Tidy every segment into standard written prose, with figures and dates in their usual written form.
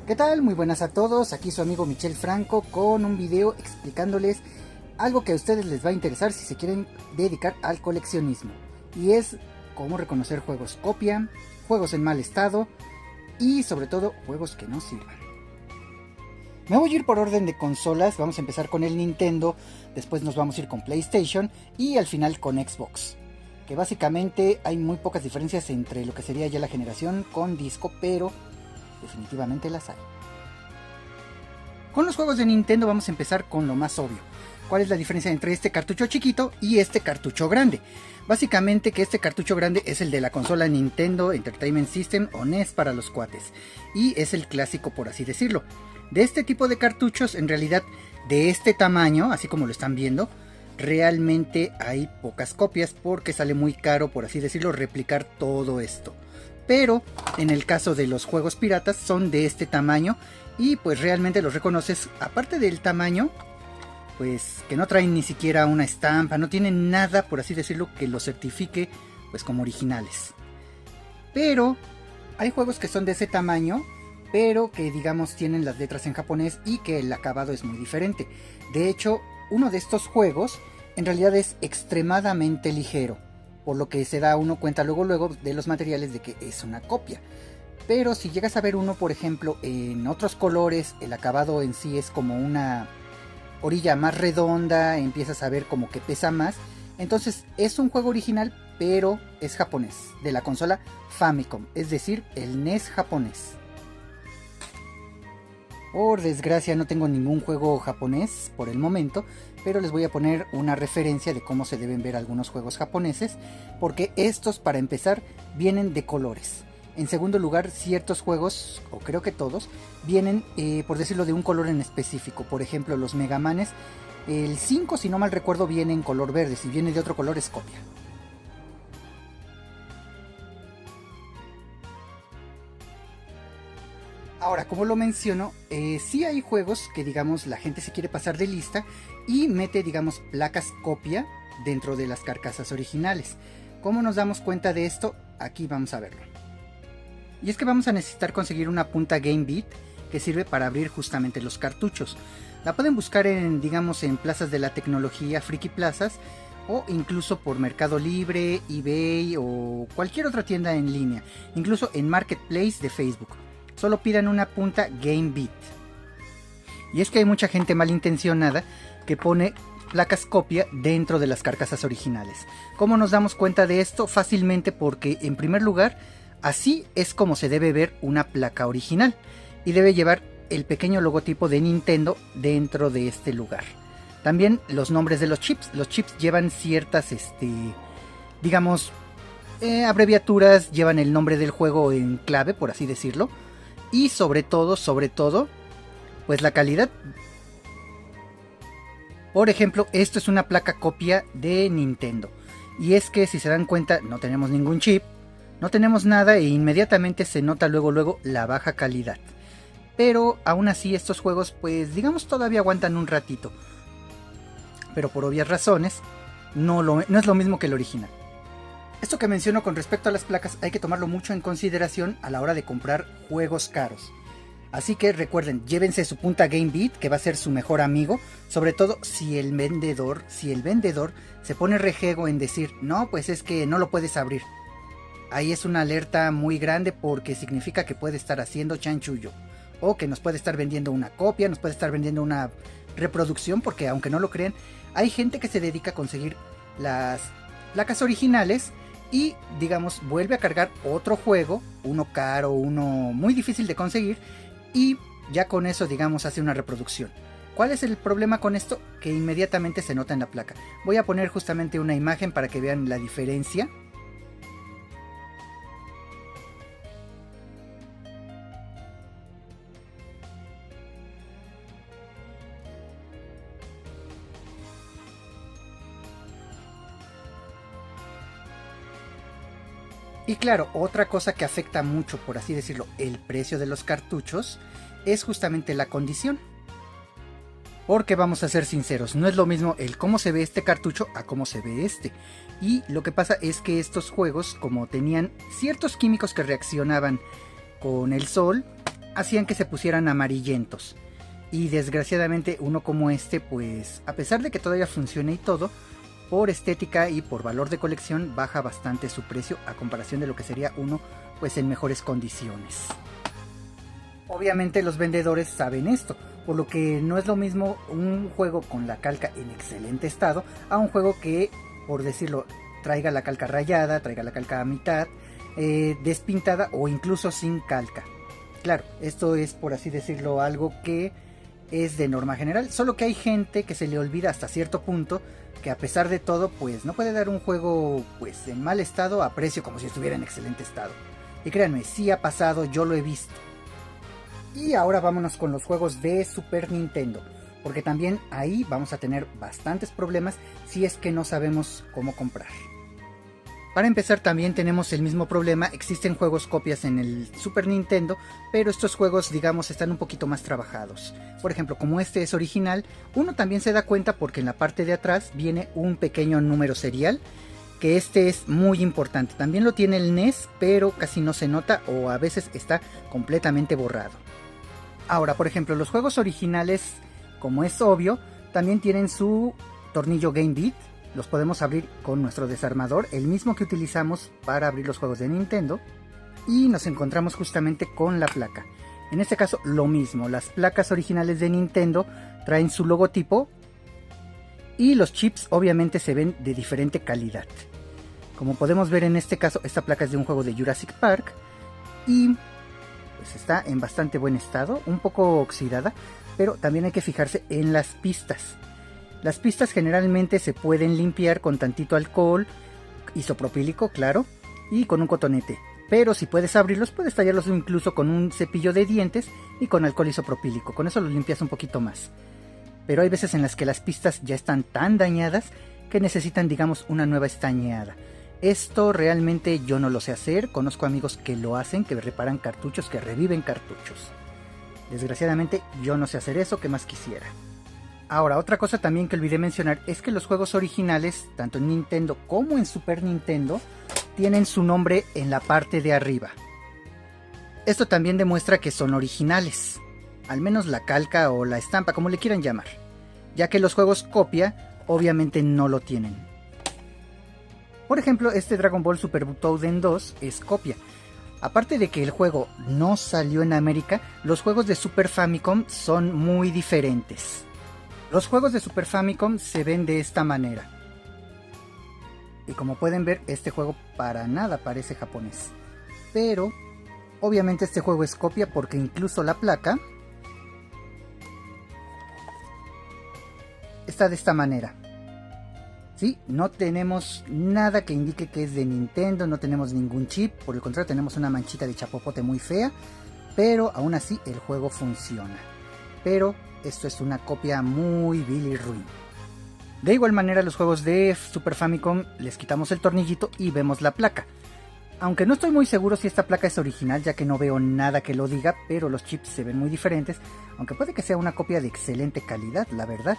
¿Qué tal? Muy buenas a todos, aquí su amigo Michel Franco con un video explicándoles algo que a ustedes les va a interesar si se quieren dedicar al coleccionismo. Y es cómo reconocer juegos copia, juegos en mal estado y sobre todo juegos que no sirvan. Me voy a ir por orden de consolas, vamos a empezar con el Nintendo, después nos vamos a ir con PlayStation y al final con Xbox. Que básicamente hay muy pocas diferencias entre lo que sería ya la generación con disco, pero definitivamente las hay. Con los juegos de Nintendo vamos a empezar con lo más obvio. ¿Cuál es la diferencia entre este cartucho chiquito y este cartucho grande? Básicamente que este cartucho grande es el de la consola Nintendo Entertainment System o NES para los cuates. Y es el clásico, por así decirlo. De este tipo de cartuchos, en realidad de este tamaño, así como lo están viendo, realmente hay pocas copias porque sale muy caro, por así decirlo, replicar todo esto. Pero en el caso de los juegos piratas son de este tamaño y pues realmente los reconoces, aparte del tamaño, pues que no traen ni siquiera una estampa, no tienen nada, por así decirlo, que los certifique pues como originales. Pero hay juegos que son de ese tamaño, pero que digamos tienen las letras en japonés y que el acabado es muy diferente. De hecho, uno de estos juegos en realidad es extremadamente ligero, por lo que se da uno cuenta luego de los materiales de que es una copia. Pero si llegas a ver uno, por ejemplo, en otros colores, el acabado en sí es como una orilla más redonda, empiezas a ver como que pesa más. Entonces es un juego original, pero es japonés, de la consola Famicom, es decir, el NES japonés. Por desgracia no tengo ningún juego japonés por el momento, pero les voy a poner una referencia de cómo se deben ver algunos juegos japoneses, porque estos, para empezar, vienen de colores. En segundo lugar, ciertos juegos, o creo que todos, vienen, por decirlo, de un color en específico. Por ejemplo, los Mega Manes, el 5, si no mal recuerdo, viene en color verde. Si viene de otro color, es copia. Ahora, como lo menciono, sí hay juegos que, digamos, la gente se quiere pasar de lista y mete, digamos, placas copia dentro de las carcasas originales. ¿Cómo nos damos cuenta de esto? Aquí vamos a verlo. Y es que vamos a necesitar conseguir una punta Game Beat que sirve para abrir justamente los cartuchos. La pueden buscar en, digamos, en plazas de la tecnología, friki plazas, o incluso por Mercado Libre, eBay o cualquier otra tienda en línea, incluso en Marketplace de Facebook. Solo pidan una punta Game Beat. Y es que hay mucha gente malintencionada que pone placas copia dentro de las carcasas originales. ¿Cómo nos damos cuenta de esto? Fácilmente, porque en primer lugar, así es como se debe ver una placa original. Y debe llevar el pequeño logotipo de Nintendo dentro de este lugar. También los nombres de los chips. Los chips llevan ciertas, digamos, abreviaturas, llevan el nombre del juego en clave, por así decirlo. Y sobre todo, pues la calidad. Por ejemplo, esto es una placa copia de Nintendo. Y es que si se dan cuenta, no tenemos ningún chip, no tenemos nada e inmediatamente se nota luego la baja calidad. Pero aún así estos juegos, pues digamos, todavía aguantan un ratito. Pero por obvias razones, no es lo mismo que el original. Esto que menciono con respecto a las placas hay que tomarlo mucho en consideración a la hora de comprar juegos caros. Así que recuerden, llévense su punta Game Beat, que va a ser su mejor amigo, sobre todo si el vendedor se pone rejego en decir, no, pues es que no lo puedes abrir. Ahí es una alerta muy grande porque significa que puede estar haciendo chanchullo, o que nos puede estar vendiendo una copia, nos puede estar vendiendo una reproducción, porque aunque no lo crean, hay gente que se dedica a conseguir las placas originales y, digamos, vuelve a cargar otro juego, uno caro, uno muy difícil de conseguir, y ya con eso, digamos, hace una reproducción. ¿Cuál es el problema con esto? Que inmediatamente se nota en la placa. Voy a poner justamente una imagen para que vean la diferencia. Y claro, otra cosa que afecta mucho, por así decirlo, el precio de los cartuchos es justamente la condición. Porque vamos a ser sinceros, no es lo mismo el cómo se ve este cartucho a cómo se ve este. Y lo que pasa es que estos juegos, como tenían ciertos químicos que reaccionaban con el sol, hacían que se pusieran amarillentos. Y desgraciadamente uno como este, pues a pesar de que todavía funciona y todo, por estética y por valor de colección baja bastante su precio a comparación de lo que sería uno pues en mejores condiciones. Obviamente los vendedores saben esto, por lo que no es lo mismo un juego con la calca en excelente estado a un juego que, por decirlo, traiga la calca rayada, traiga la calca a mitad, despintada o incluso sin calca. Claro, esto es, por así decirlo, algo que es de norma general, solo que hay gente que se le olvida hasta cierto punto que a pesar de todo pues no puede dar un juego pues en mal estado a precio como si estuviera en excelente estado. Y créanme, sí ha pasado, yo lo he visto. Y ahora vámonos con los juegos de Super Nintendo, porque también ahí vamos a tener bastantes problemas si es que no sabemos cómo comprar. Para empezar también tenemos el mismo problema, existen juegos copias en el Super Nintendo, pero estos juegos digamos están un poquito más trabajados. Por ejemplo, como este es original, uno también se da cuenta porque en la parte de atrás viene un pequeño número serial, que este es muy importante. También lo tiene el NES, pero casi no se nota o a veces está completamente borrado. Ahora, por ejemplo, los juegos originales, como es obvio, también tienen su tornillo Game Beat. Los podemos abrir con nuestro desarmador, el mismo que utilizamos para abrir los juegos de Nintendo. Y nos encontramos justamente con la placa. En este caso lo mismo, las placas originales de Nintendo traen su logotipo. Y los chips obviamente se ven de diferente calidad. Como podemos ver en este caso, esta placa es de un juego de Jurassic Park. Y pues está en bastante buen estado, un poco oxidada. Pero también hay que fijarse en las pistas. Las pistas generalmente se pueden limpiar con tantito alcohol, isopropílico, claro, y con un cotonete. Pero si puedes abrirlos, puedes tallarlos incluso con un cepillo de dientes y con alcohol isopropílico. Con eso los limpias un poquito más. Pero hay veces en las que las pistas ya están tan dañadas que necesitan, digamos, una nueva estañeada. Esto realmente yo no lo sé hacer. Conozco amigos que lo hacen, que reparan cartuchos, que reviven cartuchos. Desgraciadamente yo no sé hacer eso, que más quisiera. Ahora, otra cosa también que olvidé mencionar es que los juegos originales, tanto en Nintendo como en Super Nintendo, tienen su nombre en la parte de arriba. Esto también demuestra que son originales, al menos la calca o la estampa, como le quieran llamar, ya que los juegos copia obviamente no lo tienen. Por ejemplo, este Dragon Ball Super Butoden 2 es copia. Aparte de que el juego no salió en América, los juegos de Super Famicom son muy diferentes. Los juegos de Super Famicom se ven de esta manera. Y como pueden ver, este juego para nada parece japonés. Pero, obviamente este juego es copia porque incluso la placa está de esta manera. ¿Sí? No tenemos nada que indique que es de Nintendo, no tenemos ningún chip. Por el contrario, tenemos una manchita de chapopote muy fea. Pero aún así el juego funciona. Pero esto es una copia muy vil y ruin. De igual manera, los juegos de Super Famicom les quitamos el tornillito y vemos la placa. Aunque no estoy muy seguro si esta placa es original, ya que no veo nada que lo diga, pero los chips se ven muy diferentes, aunque puede que sea una copia de excelente calidad, la verdad.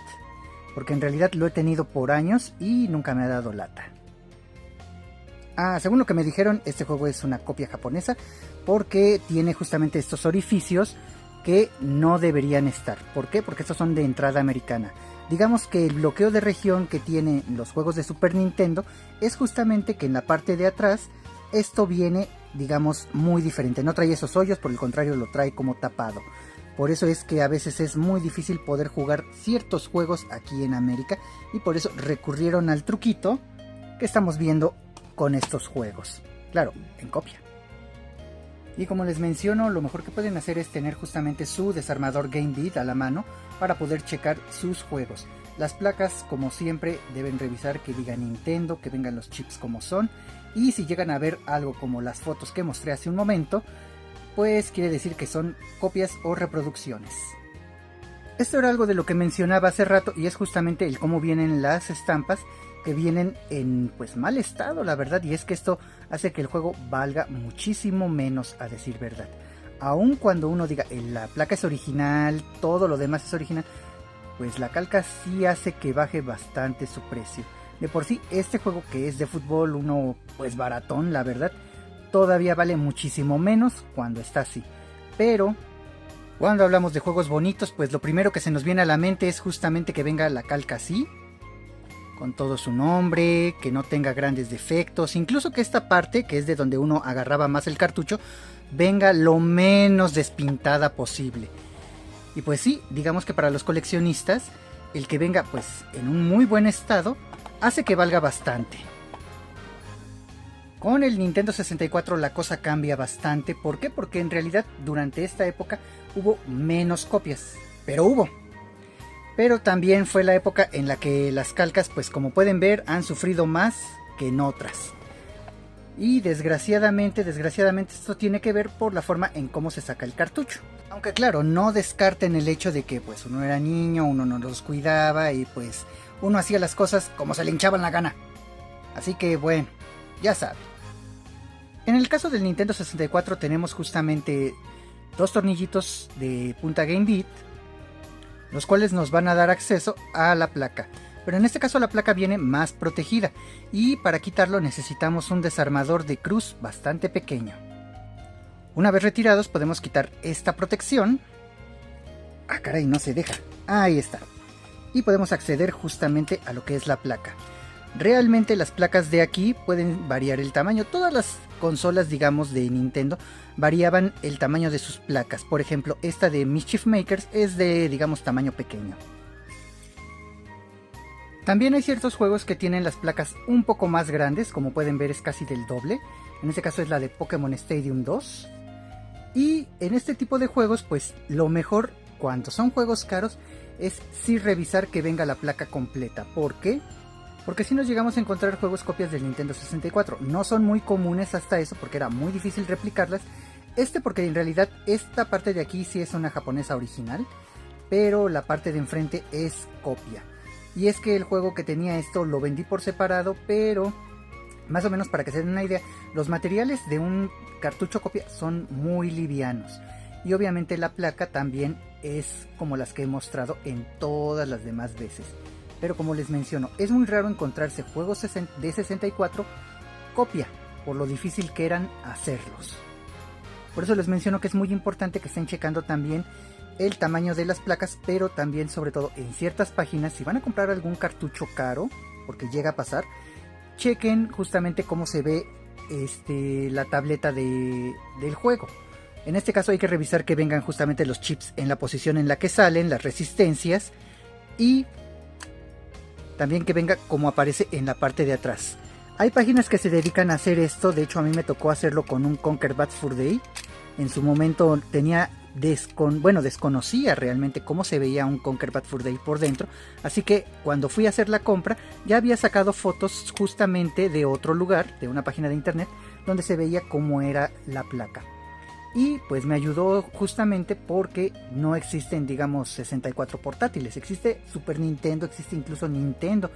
Porque en realidad lo he tenido por años y nunca me ha dado lata. Según lo que me dijeron, este juego es una copia japonesa porque tiene justamente estos orificios que no deberían estar. ¿Por qué? Porque estos son de entrada americana. Digamos que el bloqueo de región que tienen los juegos de Super Nintendo es justamente que en la parte de atrás esto viene, digamos, muy diferente. No trae esos hoyos, por el contrario lo trae como tapado. Por eso es que a veces es muy difícil poder jugar ciertos juegos aquí en América y por eso recurrieron al truquito que estamos viendo con estos juegos. Claro, en copia. Y como les menciono, lo mejor que pueden hacer es tener justamente su desarmador Game Beat a la mano para poder checar sus juegos. Las placas, como siempre, deben revisar que diga Nintendo, que vengan los chips como son. Y si llegan a ver algo como las fotos que mostré hace un momento, pues quiere decir que son copias o reproducciones. Esto era algo de lo que mencionaba hace rato y es justamente el cómo vienen las estampas, que vienen en pues mal estado, la verdad, y es que esto hace que el juego valga muchísimo menos, a decir verdad. Aun cuando uno diga la placa es original, todo lo demás es original, pues la calca sí hace que baje bastante su precio. De por sí, este juego que es de fútbol, uno pues baratón, la verdad, todavía vale muchísimo menos cuando está así. Pero Cuando hablamos de juegos bonitos, pues lo primero que se nos viene a la mente es justamente que venga la calca así, con todo su nombre, que no tenga grandes defectos, incluso que esta parte, que es de donde uno agarraba más el cartucho, venga lo menos despintada posible. Y pues sí, digamos que para los coleccionistas, el que venga pues en un muy buen estado, hace que valga bastante. Con el Nintendo 64 la cosa cambia bastante. ¿Por qué? Porque en realidad durante esta época hubo menos copias, pero hubo. Pero también fue la época en la que las calcas, pues como pueden ver, han sufrido más que en otras. Y desgraciadamente esto tiene que ver por la forma en cómo se saca el cartucho. Aunque claro, no descarten el hecho de que pues uno era niño, uno no los cuidaba y pues uno hacía las cosas como se le hinchaban la gana. Así que bueno, ya saben. En el caso del Nintendo 64 tenemos justamente dos tornillitos de punta Game Beat, los cuales nos van a dar acceso a la placa. Pero en este caso la placa viene más protegida y para quitarlo necesitamos un desarmador de cruz bastante pequeño. Una vez retirados podemos quitar esta protección. Ah, caray, no se deja. Ahí está. Y podemos acceder justamente a lo que es la placa. Realmente las placas de aquí pueden variar el tamaño. Todas las consolas, digamos, de Nintendo variaban el tamaño de sus placas. Por ejemplo, esta de Mischief Makers es de, digamos, tamaño pequeño. También hay ciertos juegos que tienen las placas un poco más grandes, como pueden ver es casi del doble. En este caso es la de Pokémon Stadium 2. Y en este tipo de juegos, pues lo mejor cuando son juegos caros es sí revisar que venga la placa completa. ¿Por qué? Porque si nos llegamos a encontrar juegos copias del Nintendo 64, no son muy comunes hasta eso porque era muy difícil replicarlas. Porque en realidad esta parte de aquí sí es una japonesa original, pero la parte de enfrente es copia. Y es que el juego que tenía esto lo vendí por separado, pero más o menos para que se den una idea, los materiales de un cartucho copia son muy livianos. Y obviamente la placa también es como las que he mostrado en todas las demás veces. Pero como les menciono, es muy raro encontrarse juegos de 64 copia, por lo difícil que eran hacerlos. Por eso les menciono que es muy importante que estén checando también el tamaño de las placas, pero también sobre todo en ciertas páginas, si van a comprar algún cartucho caro, porque llega a pasar, chequen justamente cómo se ve la tableta del juego. En este caso hay que revisar que vengan justamente los chips en la posición en la que salen, las resistencias y también que venga como aparece en la parte de atrás. Hay páginas que se dedican a hacer esto, de hecho a mí me tocó hacerlo con un Conquer Bad Fur Day. En su momento desconocía realmente cómo se veía un Conquer Bad Fur Day por dentro, así que cuando fui a hacer la compra ya había sacado fotos justamente de otro lugar, de una página de internet, donde se veía cómo era la placa. Y pues me ayudó justamente porque no existen, digamos, 64 portátiles. Existe Super Nintendo, existe incluso Nintendo,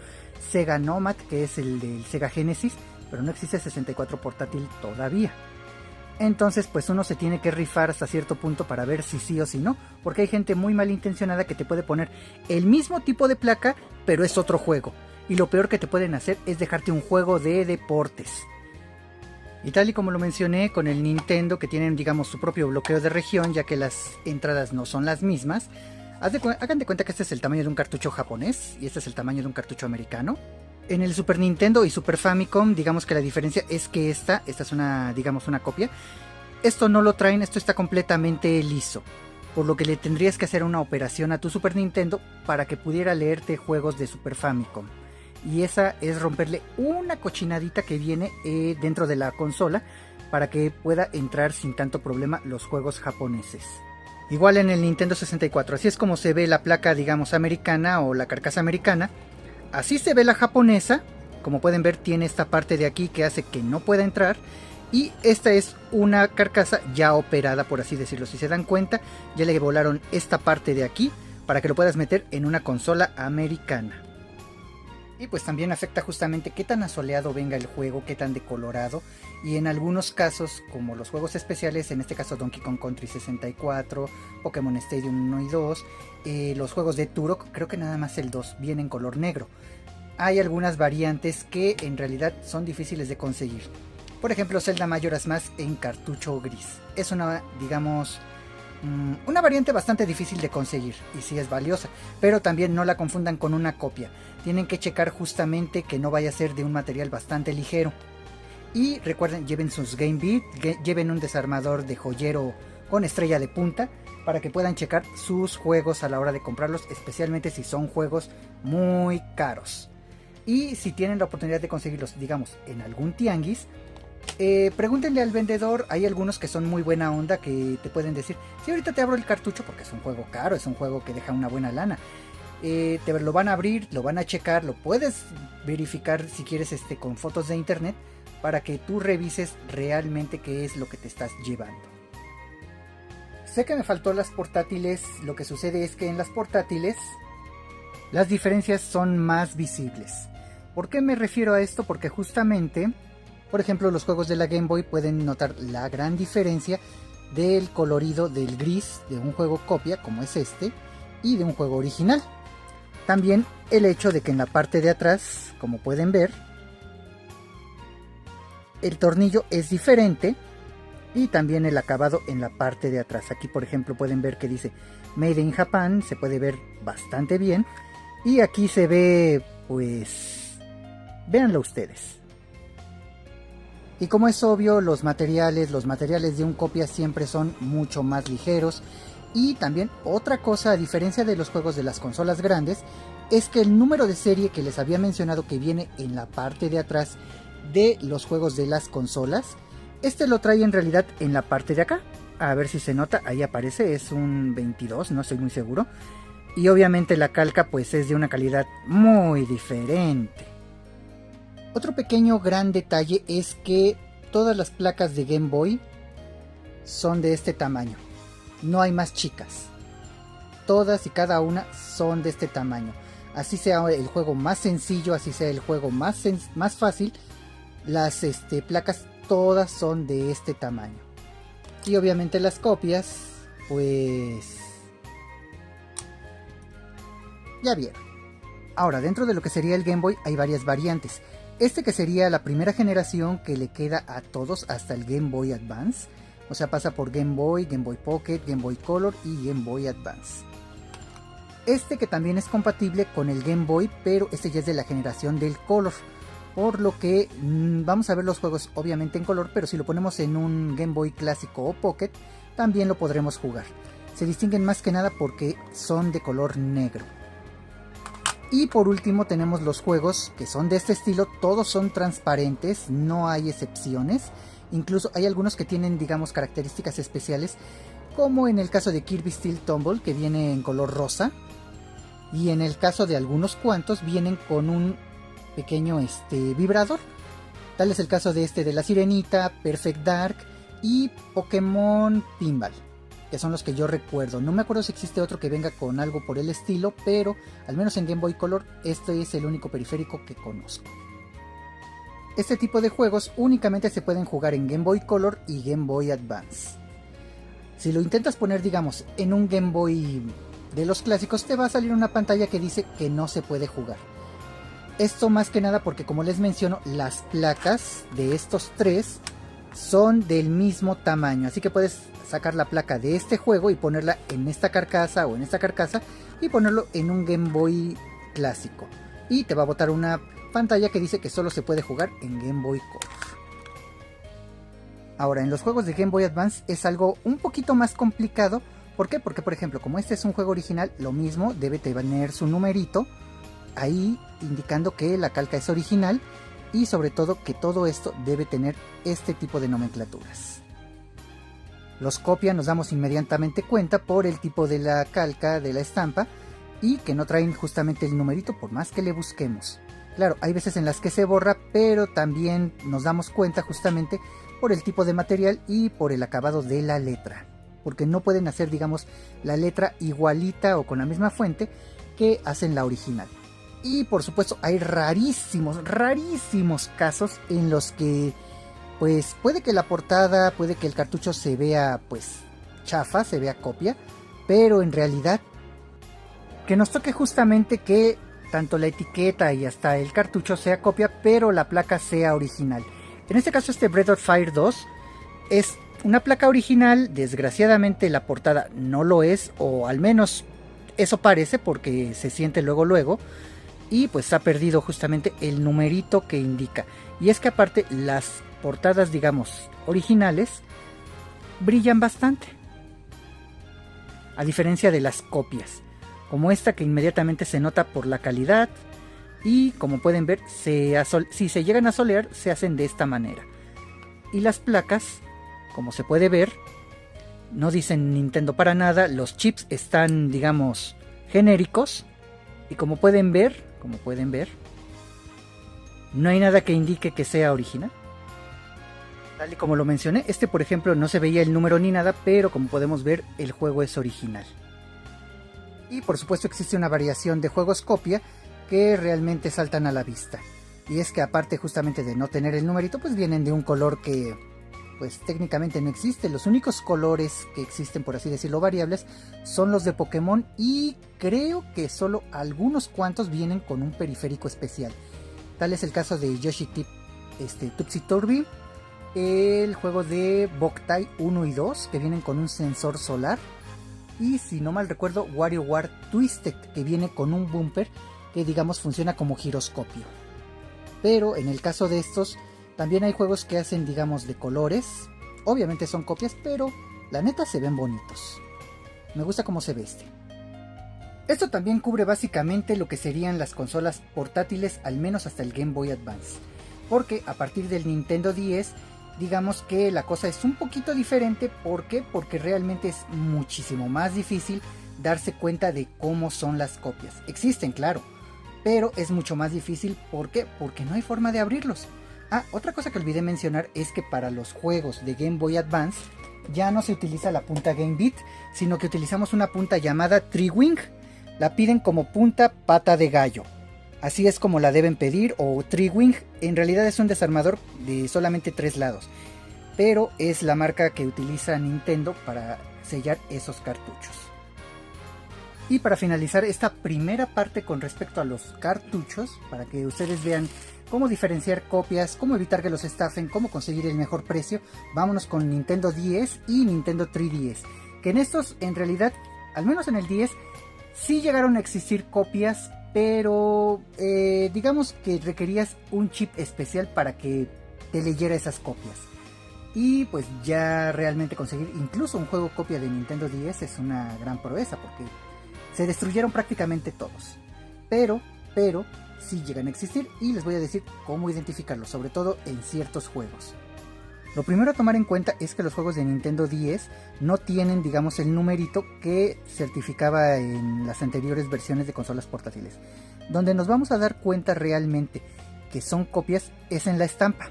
Sega Nomad, que es el del Sega Genesis, pero no existe 64 portátil todavía. Entonces pues uno se tiene que rifar hasta cierto punto para ver si sí o si no, porque hay gente muy malintencionada que te puede poner el mismo tipo de placa, pero es otro juego. Y lo peor que te pueden hacer es dejarte un juego de deportes. Y tal y como lo mencioné con el Nintendo, que tienen, digamos, su propio bloqueo de región, ya que las entradas no son las mismas, hagan de cuenta que este es el tamaño de un cartucho japonés y este es el tamaño de un cartucho americano. En el Super Nintendo y Super Famicom, digamos que la diferencia es que esta es una, digamos, una copia. Esto no lo traen, esto está completamente liso, por lo que le tendrías que hacer una operación a tu Super Nintendo para que pudiera leerte juegos de Super Famicom. Y esa es romperle una cochinadita que viene dentro de la consola para que pueda entrar sin tanto problema los juegos japoneses. Igual en el Nintendo 64, así es como se ve la placa, digamos, americana o la carcasa americana. Así se ve la japonesa. Como pueden ver, tiene esta parte de aquí que hace que no pueda entrar. Y esta es una carcasa ya operada, por así decirlo. Si se dan cuenta, ya le volaron esta parte de aquí para que lo puedas meter en una consola americana. Y pues también afecta justamente qué tan asoleado venga el juego, qué tan decolorado. Y en algunos casos, como los juegos especiales, en este caso Donkey Kong Country 64, Pokémon Stadium 1 y 2, los juegos de Turok, creo que nada más el 2 viene en color negro. Hay algunas variantes que en realidad son difíciles de conseguir. Por ejemplo, Zelda Majora's Mask en cartucho gris. Es una, digamos, Una variante bastante difícil de conseguir y sí es valiosa, pero también no la confundan con una copia. Tienen que checar justamente que no vaya a ser de un material bastante ligero. Y recuerden, lleven sus Game Beat, lleven un desarmador de joyero con estrella de punta para que puedan checar sus juegos a la hora de comprarlos, especialmente si son juegos muy caros. Y si tienen la oportunidad de conseguirlos, digamos, en algún tianguis, pregúntenle al vendedor. Hay algunos que son muy buena onda que te pueden decir: sí, ahorita te abro el cartucho, porque es un juego caro, es un juego que deja una buena lana. Te lo van a abrir, lo van a checar, lo puedes verificar si quieres con fotos de internet, para que tú revises realmente qué es lo que te estás llevando. Sé que me faltó las portátiles. Lo que sucede es que en las portátiles las diferencias son más visibles. ¿Por qué me refiero a esto? Porque justamente, por ejemplo, los juegos de la Game Boy pueden notar la gran diferencia del colorido del gris de un juego copia como es este y de un juego original. También el hecho de que en la parte de atrás, como pueden ver, el tornillo es diferente, y también el acabado en la parte de atrás. Aquí por ejemplo pueden ver que dice Made in Japan, se puede ver bastante bien, y aquí se ve, pues véanlo ustedes. Y como es obvio, los materiales de un copia siempre son mucho más ligeros. Y también otra cosa, a diferencia de los juegos de las consolas grandes, es que el número de serie que les había mencionado que viene en la parte de atrás de los juegos de las consolas, lo trae en realidad en la parte de acá. A ver si se nota, ahí aparece, es un 22, no estoy muy seguro. Y obviamente la calca pues es de una calidad muy diferente. Otro pequeño gran detalle es que todas las placas de Game Boy son de este tamaño. No hay más chicas. Todas y cada una son de este tamaño. Así sea el juego más sencillo, así sea el juego más fácil, las placas todas son de este tamaño. Y obviamente las copias, pues ya vieron. Ahora, dentro de lo que sería el Game Boy hay varias variantes. Que sería la primera generación que le queda a todos hasta el Game Boy Advance. O sea, pasa por Game Boy, Game Boy Pocket, Game Boy Color y Game Boy Advance. Que también es compatible con el Game Boy, pero ya es de la generación del Color. Por lo que vamos a ver los juegos obviamente en color, pero si lo ponemos en un Game Boy clásico o Pocket, también lo podremos jugar. Se distinguen más que nada porque son de color negro. Y por último tenemos los juegos que son de este estilo, todos son transparentes, no hay excepciones. Incluso hay algunos que tienen, digamos, características especiales, como en el caso de Kirby Steel Tumble, que viene en color rosa. Y en el caso de algunos cuantos vienen con un pequeño vibrador. Tal es el caso de de la Sirenita, Perfect Dark y Pokémon Pinball, que son los que yo recuerdo. No me acuerdo si existe otro que venga con algo por el estilo, pero al menos en Game Boy Color este es el único periférico que conozco. Este tipo de juegos únicamente se pueden jugar en Game Boy Color y Game Boy Advance. Si lo intentas poner, digamos, en un Game Boy de los clásicos, te va a salir una pantalla que dice que no se puede jugar. Esto más que nada porque, como les menciono, las placas de estos tres son del mismo tamaño. Así que puedes sacar la placa de este juego y ponerla en esta carcasa o en esta carcasa y ponerlo en un Game Boy clásico. Y te va a botar una pantalla que dice que solo se puede jugar en Game Boy Color. Ahora, en los juegos de Game Boy Advance es algo un poquito más complicado. ¿Por qué? Porque, por ejemplo, como este es un juego original, lo mismo debe tener su numerito ahí indicando que la calca es original, y sobre todo que todo esto debe tener este tipo de nomenclaturas. Los copia nos damos inmediatamente cuenta por el tipo de la calca, de la estampa, y que no traen justamente el numerito por más que le busquemos. Claro, hay veces en las que se borra, pero también nos damos cuenta justamente por el tipo de material y por el acabado de la letra, porque no pueden hacer, digamos, la letra igualita o con la misma fuente que hacen la original. Y por supuesto hay rarísimos casos en los que pues puede que la portada, puede que el cartucho se vea pues chafa, se vea copia, pero en realidad que nos toque justamente que tanto la etiqueta y hasta el cartucho sea copia, pero la placa sea original. En este caso Breath of Fire 2 es una placa original. Desgraciadamente la portada no lo es, o al menos eso parece, porque se siente luego, y pues ha perdido justamente el numerito que indica. Y es que aparte las portadas, digamos, originales brillan bastante, a diferencia de las copias, como esta, que inmediatamente se nota por la calidad. Y como pueden ver, si se llegan a solear, se hacen de esta manera. Y las placas, como se puede ver, no dicen Nintendo para nada. Los chips están, digamos, genéricos. Y como pueden ver, no hay nada que indique que sea original. Tal y como lo mencioné, este por ejemplo no se veía el número ni nada, pero como podemos ver, el juego es original. Y por supuesto existe una variación de juegos copia que realmente saltan a la vista. Y es que aparte justamente de no tener el numerito, pues vienen de un color que pues técnicamente no existe. Los únicos colores que existen, por así decirlo, variables, son los de Pokémon, y creo que solo algunos cuantos vienen con un periférico especial. Tal es el caso de Yoshi Tupsy Turvy, el juego de Boktai 1 y 2, que vienen con un sensor solar, y si no mal recuerdo, WarioWare Twisted, que viene con un bumper que digamos funciona como giroscopio. Pero en el caso de estos, también hay juegos que hacen, digamos, de colores. Obviamente son copias, pero la neta se ven bonitos. Me gusta cómo se ve este. Esto también cubre básicamente lo que serían las consolas portátiles, al menos hasta el Game Boy Advance. Porque a partir del Nintendo 10, digamos que la cosa es un poquito diferente. ¿Por qué? Porque realmente es muchísimo más difícil darse cuenta de cómo son las copias. Existen, claro, pero es mucho más difícil. ¿Por qué? Porque no hay forma de abrirlos. Otra cosa que olvidé mencionar es que para los juegos de Game Boy Advance ya no se utiliza la punta Game Beat, sino que utilizamos una punta llamada Tri-Wing. La piden como punta pata de gallo. Así es como la deben pedir, o Tri-Wing. En realidad es un desarmador de solamente 3 lados, pero es la marca que utiliza Nintendo para sellar esos cartuchos. Y para finalizar esta primera parte con respecto a los cartuchos, para que ustedes vean cómo diferenciar copias, cómo evitar que los estafen, cómo conseguir el mejor precio, vámonos con Nintendo 10 y Nintendo 3DS. Que en estos, en realidad, al menos en el 10, sí llegaron a existir copias, pero digamos que requerías un chip especial para que te leyera esas copias. Y pues ya realmente conseguir incluso un juego copia de Nintendo 10 es una gran proeza, porque se destruyeron prácticamente todos. Pero sí llegan a existir, y les voy a decir cómo identificarlos, sobre todo en ciertos juegos. Lo primero a tomar en cuenta es que los juegos de Nintendo 10 no tienen, digamos, el numerito que certificaba en las anteriores versiones de consolas portátiles. Donde nos vamos a dar cuenta realmente que son copias es en la estampa.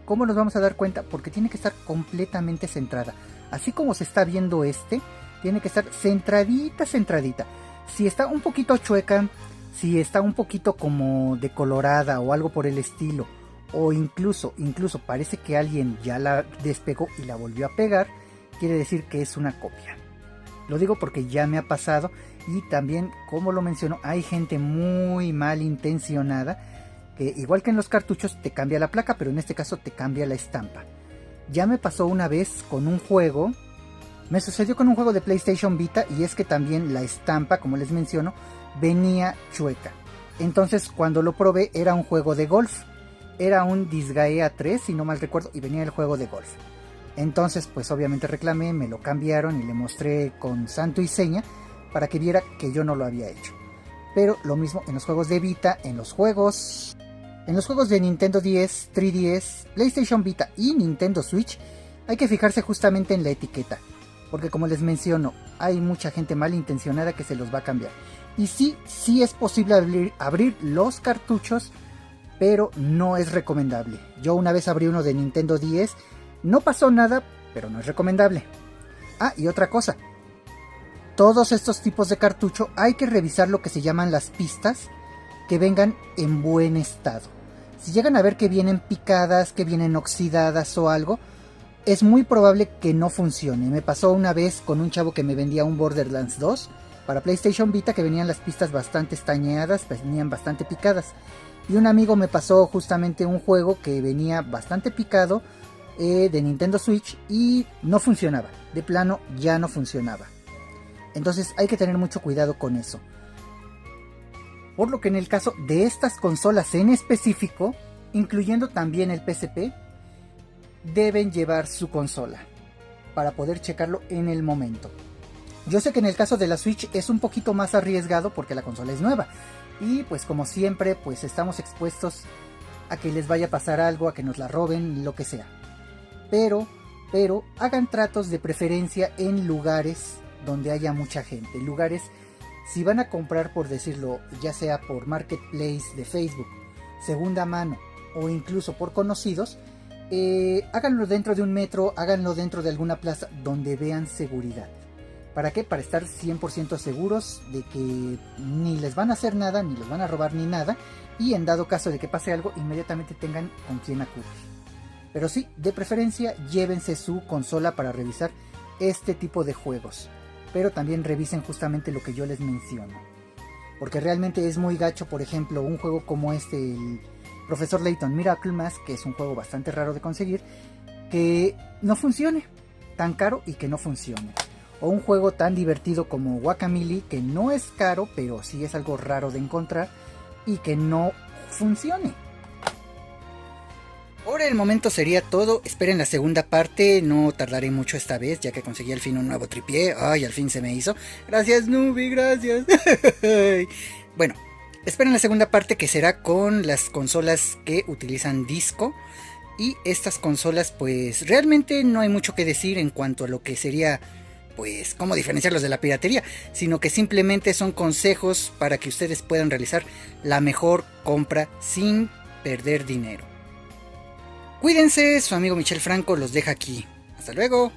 ¿Cómo nos vamos a dar cuenta? Porque tiene que estar completamente centrada. Así como se está viendo tiene que estar centradita. Si está un poquito chueca, si está un poquito como decolorada o algo por el estilo, o incluso parece que alguien ya la despegó y la volvió a pegar, quiere decir que es una copia. Lo digo porque ya me ha pasado, y también, como lo menciono, hay gente muy mal intencionada que, igual que en los cartuchos, te cambia la placa, pero en este caso te cambia la estampa. Ya me pasó una vez con un juego, me sucedió con un juego de PlayStation Vita, y es que también la estampa, como les menciono, venía chueca. Entonces cuando lo probé era un juego de golf, era un Disgaea 3 si no mal recuerdo, y venía el juego de golf. Entonces pues obviamente reclamé, me lo cambiaron y le mostré con santo y seña para que viera que yo no lo había hecho. Pero lo mismo en los juegos de Vita, en los juegos de Nintendo 10, 3DS, PlayStation Vita y Nintendo Switch, hay que fijarse justamente en la etiqueta, porque como les menciono, hay mucha gente malintencionada que se los va a cambiar. Y sí es posible abrir los cartuchos, pero no es recomendable. Yo una vez abrí uno de Nintendo 10, no pasó nada, pero no es recomendable. Y otra cosa, todos estos tipos de cartucho hay que revisar lo que se llaman las pistas, que vengan en buen estado. Si llegan a ver que vienen picadas, que vienen oxidadas o algo, es muy probable que no funcione. Me pasó una vez con un chavo que me vendía un Borderlands 2 para PlayStation Vita, que venían las pistas bastante estañeadas, venían bastante picadas. Y un amigo me pasó justamente un juego que venía bastante picado, de Nintendo Switch y no funcionaba. De plano ya no funcionaba. Entonces hay que tener mucho cuidado con eso. Por lo que en el caso de estas consolas en específico, incluyendo también el PSP, deben llevar su consola para poder checarlo en el momento. Yo sé que en el caso de la Switch es un poquito más arriesgado porque la consola es nueva. Y pues como siempre, pues estamos expuestos a que les vaya a pasar algo, a que nos la roben, lo que sea. Pero hagan tratos de preferencia en lugares donde haya mucha gente. Lugares, si van a comprar, por decirlo, ya sea por Marketplace de Facebook, segunda mano o incluso por conocidos, háganlo dentro de un metro, háganlo dentro de alguna plaza donde vean seguridad. ¿Para qué? Para estar 100% seguros de que ni les van a hacer nada, ni los van a robar ni nada, y en dado caso de que pase algo, inmediatamente tengan con quién acudir. Pero sí, de preferencia, llévense su consola para revisar este tipo de juegos. Pero también revisen justamente lo que yo les menciono. Porque realmente es muy gacho, por ejemplo, un juego como el Profesor Layton Miracle Mask, que es un juego bastante raro de conseguir, que no funcione, tan caro y que no funcione. O un juego tan divertido como Guacamelee, que no es caro, pero sí es algo raro de encontrar y que no funcione. Por el momento sería todo. Esperen la segunda parte. No tardaré mucho esta vez, ya que conseguí al fin un nuevo tripié. Ay, al fin se me hizo. Gracias, Nubi, gracias. Bueno, esperen la segunda parte, que será con las consolas que utilizan disco. Y estas consolas, pues realmente no hay mucho que decir en cuanto a lo que sería, pues, cómo diferenciarlos de la piratería, sino que simplemente son consejos para que ustedes puedan realizar la mejor compra sin perder dinero. Cuídense, su amigo Michel Franco los deja aquí. Hasta luego.